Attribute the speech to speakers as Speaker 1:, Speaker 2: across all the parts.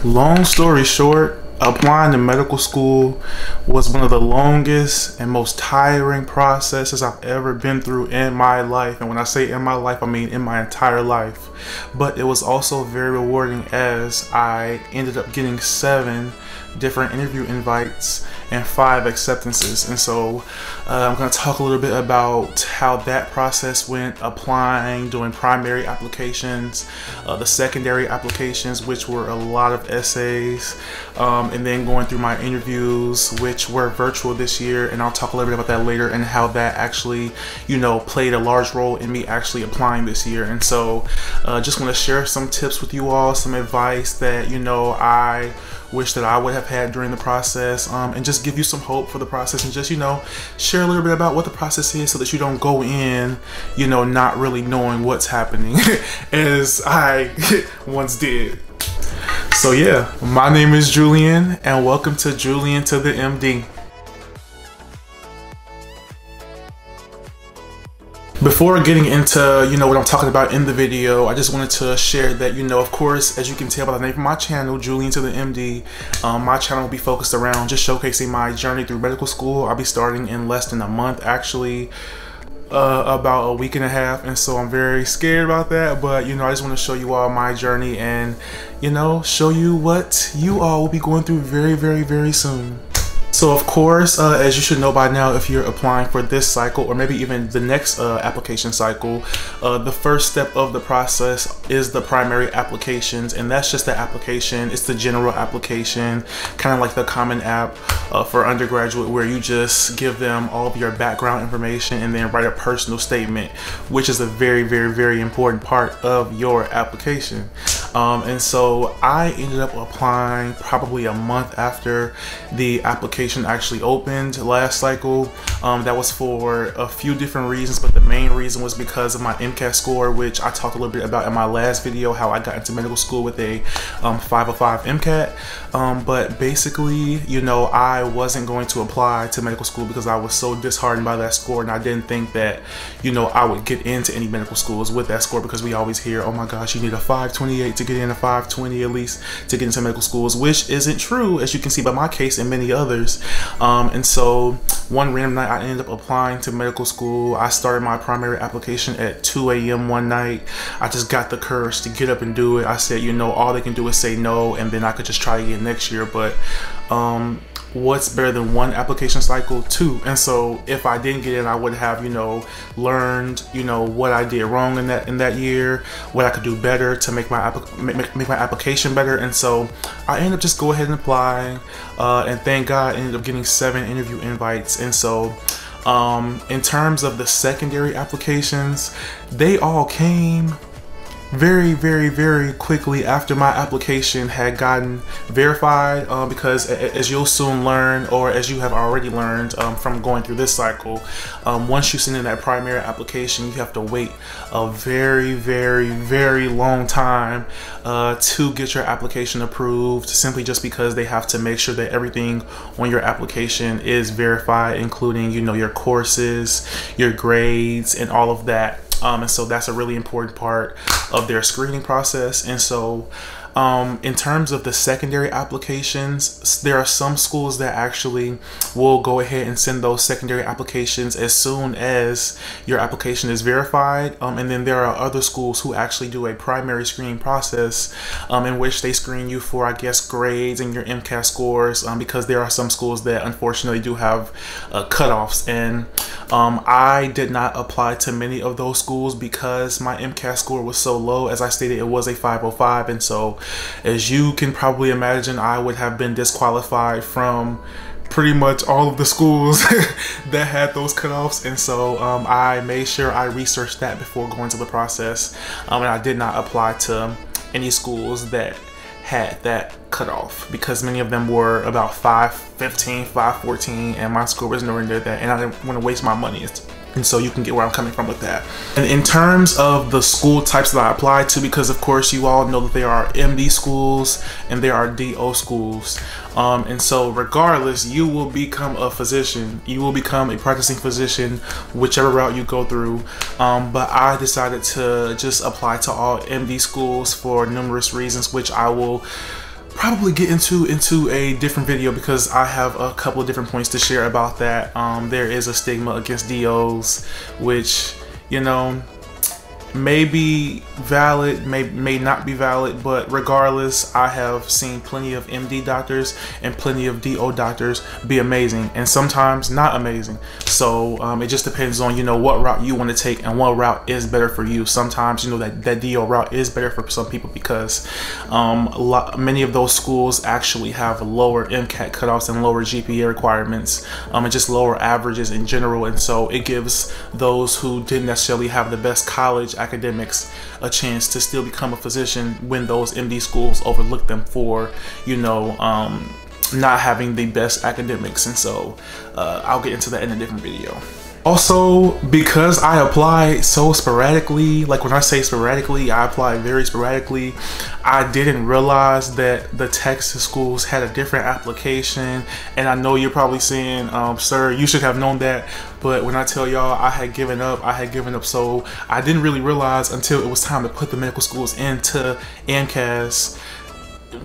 Speaker 1: Long story short, applying to medical school was one of the longest and most tiring processes I've ever been through in my life. And when I say in my life, I mean in my entire life. But it was also very rewarding, as I ended up getting 7 different interview invites and 5 acceptances. And so I'm going to talk a little bit about how that process went, applying, doing primary applications, the secondary applications, which were a lot of essays, and then going through my interviews, which were virtual this year. And I'll talk a little bit about that later, and how that actually, played a large role in me actually applying this year. And so just want to share some tips with you all, some advice that, I wish that I would have had during the process, and just give you some hope for the process, and just, share a little bit about what the process is, so that you don't go in, not really knowing what's happening as I once did. So yeah, my name is Julian, and welcome to Julian to the MD. Before getting into, what I'm talking about in the video, I just wanted to share that, of course, as you can tell by the name of my channel, Julian to the MD, my channel will be focused around just showcasing my journey through medical school. I'll be starting in less than a month, actually, about a week and a half. And so I'm very scared about that. But, I just want to show you all my journey and, show you what you all will be going through very, very, very soon. So of course, as you should know by now, if you're applying for this cycle, or maybe even the next application cycle, the first step of the process is the primary applications. And that's just the application. It's the general application, kind of like the Common App for undergraduate, where you just give them all of your background information and then write a personal statement, which is a very, very, very important part of your application. And so I ended up applying probably a month after the application actually opened last cycle. That was for a few different reasons, but the main reason was because of my Mcat score, which I talked a little bit about in my last video, how I got into medical school with a 505 Mcat. But basically, I wasn't going to apply to medical school because I was so disheartened by that score, and I didn't think that, I would get into any medical schools with that score, because we always hear, oh my gosh, you need a 528 to get in, a 520 at least to get into medical schools, which isn't true, as you can see by my case and many others. And so one random night I ended up applying to medical school. I started my primary application at 2 a.m. one night. I just got the courage to get up and do it. I said, all they can do is say no, and then I could just try again next year. But what's better than one application cycle? 2. And so if I didn't get in, I would have, learned, what I did wrong in that year, what I could do better to make my application better. And so I ended up just go ahead and applying, and thank God I ended up getting 7 interview invites. And so in terms of the secondary applications, they all came very, very, very quickly after my application had gotten verified, because as you'll soon learn, or as you have already learned from going through this cycle, once you send in that primary application, you have to wait a very, very, very long time to get your application approved, simply just because they have to make sure that everything on your application is verified, including your courses, your grades, and all of that. And so that's a really important part of their screening process. And so in terms of the secondary applications, there are some schools that actually will go ahead and send those secondary applications as soon as your application is verified. And then there are other schools who actually do a primary screening process, in which they screen you for, I guess, grades and your Mcat scores, because there are some schools that unfortunately do have cutoffs. And I did not apply to many of those schools because my Mcat score was so low. As I stated, it was a 505, and so as you can probably imagine, I would have been disqualified from pretty much all of the schools that had those cutoffs. And so I made sure I researched that before going to the process, and I did not apply to any schools that had that cutoff, because many of them were about 515, 514, and my score was nowhere near that, and I didn't want to waste my money And so you can get where I'm coming from with that. And in terms of the school types that I apply to, because of course you all know that there are MD schools and there are DO schools. And so regardless, you will become a physician. You will become a practicing physician, whichever route you go through. But I decided to just apply to all MD schools for numerous reasons, which I will probably get into a different video, because I have a couple of different points to share about that. There is a stigma against DOs, which, you know, may be valid, may not be valid, but regardless, I have seen plenty of MD doctors and plenty of DO doctors be amazing, and sometimes not amazing. So it just depends on, you know, what route you want to take and what route is better for you. Sometimes, you know, that DO route is better for some people, because many of those schools actually have lower MCAT cutoffs and lower GPA requirements, and just lower averages in general. And so it gives those who didn't necessarily have the best college academics a chance to still become a physician when those MD schools overlook them for, you know, not having the best academics. And so I'll get into that in a different video. Also, because I apply so sporadically, like when I say sporadically, I apply very sporadically, I didn't realize that the Texas schools had a different application. And I know you're probably saying, sir, you should have known that. But when I tell y'all I had given up, so I didn't really realize until it was time to put the medical schools into AMCAS.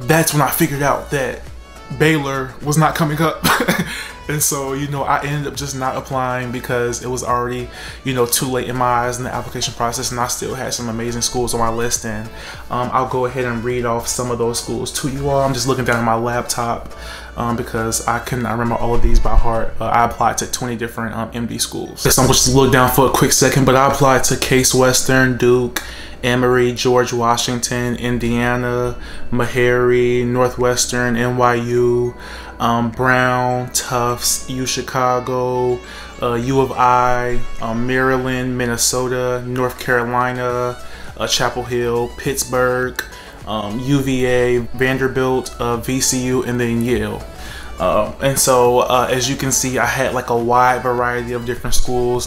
Speaker 1: That's when I figured out that Baylor was not coming up. And so, you know, I ended up just not applying because it was already, you know, too late in my eyes in the application process, and I still had some amazing schools on my list. And I'll go ahead and read off some of those schools to you all. I'm just looking down at my laptop because I cannot remember all of these by heart. I applied to 20 different MD schools. So I'm just look down for a quick second, but I applied to Case Western, Duke, Emory, George Washington, Indiana, Meharry, Northwestern, NYU, Brown, Tufts, U Chicago, U of I, Maryland, Minnesota, North Carolina, Chapel Hill, Pittsburgh, UVA, Vanderbilt, VCU, and then Yale. And so as you can see, I had like a wide variety of different schools.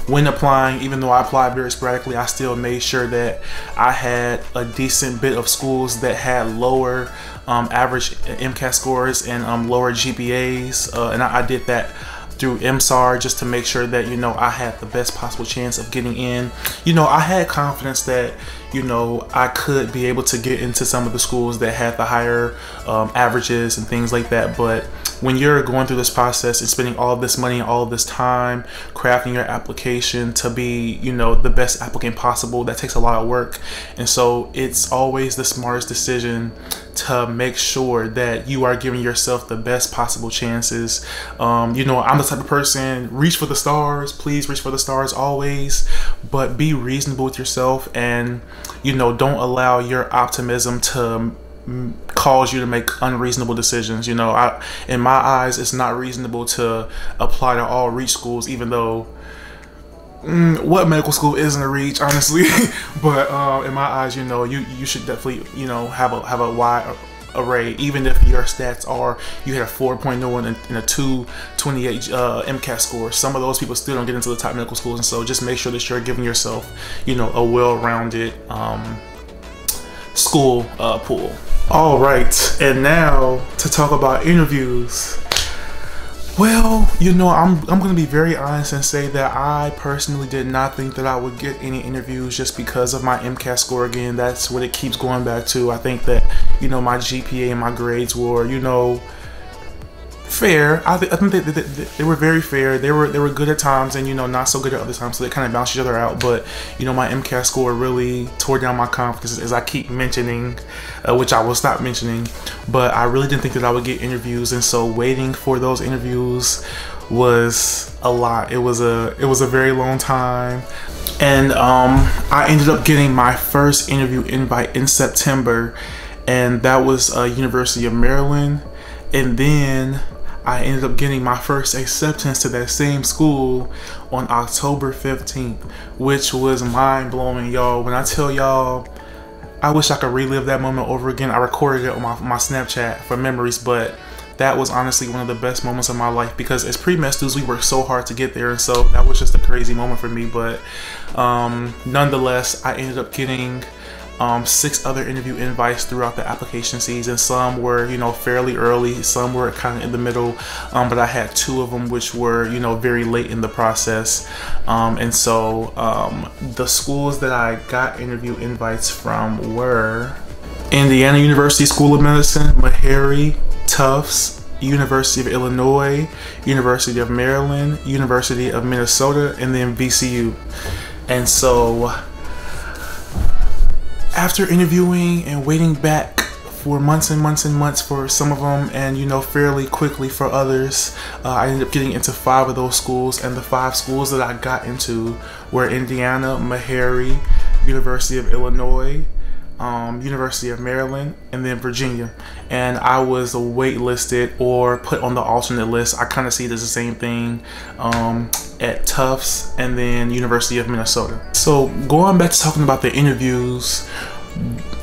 Speaker 1: When applying, even though I applied very sporadically, I still made sure that I had a decent bit of schools that had lower average MCAT scores and lower GPAs, and I did that through MSAR just to make sure that, you know, I had the best possible chance of getting in. You know, I had confidence that, you know, I could be able to get into some of the schools that had the higher averages and things like that. But when you're going through this process and spending all of this money and all of this time crafting your application to be, you know, the best applicant possible, that takes a lot of work. And so it's always the smartest decision to make sure that you are giving yourself the best possible chances. You know, I'm the type of person, reach for the stars, please reach for the stars always, but be reasonable with yourself, and, you know, don't allow your optimism to cause you to make unreasonable decisions. You know, in my eyes, it's not reasonable to apply to all reach schools, even though what medical school isn't a reach, honestly. But in my eyes, you know, you should definitely, you know, have a wide array. Even if your stats are, you had a 4.01 and a 228 MCAT score, some of those people still don't get into the top medical schools. And so just make sure that you're giving yourself, you know, a well-rounded school pool. All right, and now to talk about interviews. Well, you know, I'm going to be very honest and say that I personally did not think that I would get any interviews just because of my MCAT score. Again, that's what it keeps going back to. I think that, you know, my GPA and my grades were, you know, fair. I think they were very fair. They were good at times and, you know, not so good at other times, so they kind of balanced each other out. But, you know, my MCAT score really tore down my confidence, as I keep mentioning, which I will stop mentioning. But I really didn't think that I would get interviews, and so waiting for those interviews was a lot. It was a very long time. And I ended up getting my first interview invite in September, and that was University of Maryland. And then I ended up getting my first acceptance to that same school on October 15th, which was mind-blowing, y'all. When I tell y'all, I wish I could relive that moment over again. I recorded it on my Snapchat for memories, but that was honestly one of the best moments of my life, because as pre-med students we worked so hard to get there, and so that was just a crazy moment for me. But nonetheless, I ended up getting 6 other interview invites throughout the application season. Some were, you know, fairly early, some were kind of in the middle, but I had 2 of them which were, you know, very late in the process. And so the schools that I got interview invites from were Indiana University School of Medicine, Meharry, Tufts, University of Illinois, University of Maryland, University of Minnesota, and then VCU. And so after interviewing and waiting back for months and months and months for some of them, and you know, fairly quickly for others, I ended up getting into 5 of those schools. And the 5 schools that I got into were Indiana, Meharry, University of Illinois, University of Maryland, and then Virginia. And I was waitlisted or put on the alternate list. I kind of see it as the same thing at Tufts and then University of Minnesota. So going back to talking about the interviews,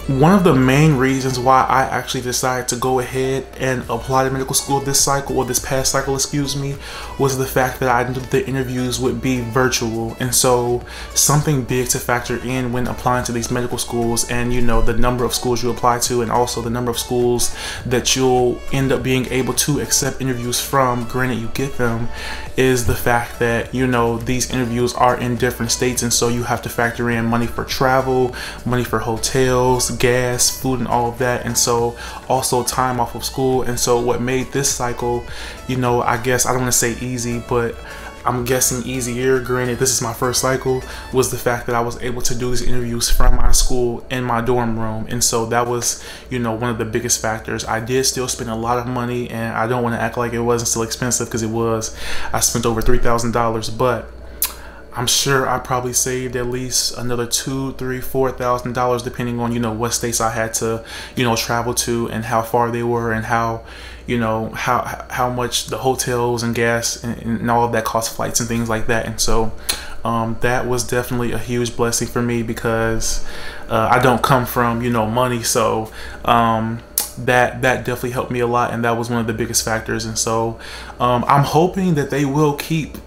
Speaker 1: one of the main reasons why I actually decided to go ahead and apply to medical school this cycle, or this past cycle, excuse me, was the fact that I knew the interviews would be virtual. And so something big to factor in when applying to these medical schools, and you know, the number of schools you apply to, and also the number of schools that you'll end up being able to accept interviews from, granted you get them, is the fact that, you know, these interviews are in different states. And so you have to factor in money for travel, money for hotels, gas, food, and all of that. And so also time off of school. And so what made this cycle, you know, I guess, I don't want to say easy, but I'm guessing easier, granted this is my first cycle, was the fact that I was able to do these interviews from my school in my dorm room. And so that was, you know, one of the biggest factors. I did still spend a lot of money, and I don't want to act like it wasn't still expensive, because it was. I spent over $3,000, but I'm sure I probably saved at least another $2,000, $3,000, $4,000, depending on, you know, what states I had to, you know, travel to, and how far they were, and how, you know, how much the hotels and gas and all of that cost, flights and things like that. And so that was definitely a huge blessing for me, because I don't come from, you know, money. So that definitely helped me a lot, and that was one of the biggest factors. And so I'm hoping that they will keep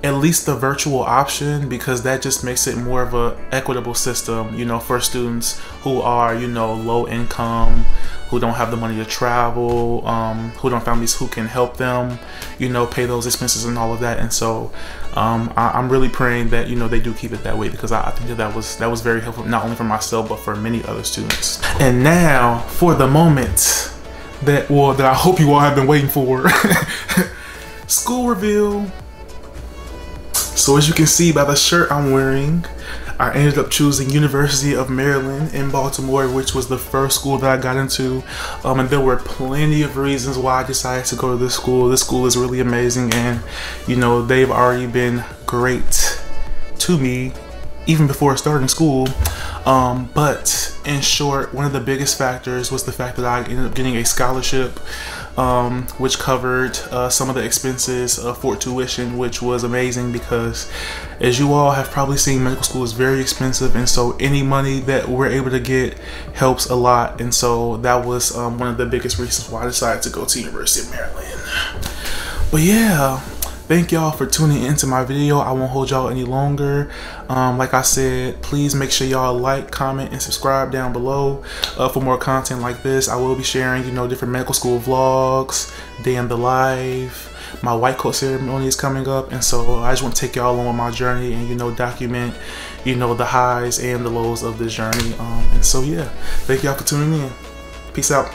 Speaker 1: at least the virtual option, because that just makes it more of a equitable system, you know, for students who are, you know, low income, who don't have the money to travel, who don't have families who can help them, you know, pay those expenses and all of that. And so I'm really praying that, you know, they do keep it that way, because I think that was very helpful, not only for myself but for many other students. And now for the moment that I hope you all have been waiting for. School reveal. So as you can see by the shirt I'm wearing, I ended up choosing University of Maryland in Baltimore, which was the first school that I got into. And there were plenty of reasons why I decided to go to this school. This school is really amazing, and you know, they've already been great to me even before starting school. But in short, one of the biggest factors was the fact that I ended up getting a scholarship, which covered some of the expenses for tuition, which was amazing, because as you all have probably seen, medical school is very expensive, and so any money that we're able to get helps a lot. And so that was one of the biggest reasons why I decided to go to University of Maryland. But yeah, thank y'all for tuning into my video. I won't hold y'all any longer. Like I said, please make sure y'all like, comment, and subscribe down below for more content like this. I will be sharing, you know, different medical school vlogs, day in the life. My white coat ceremony is coming up, and so I just want to take y'all along on my journey and, you know, document, you know, the highs and the lows of this journey. And so yeah, thank y'all for tuning in. Peace out.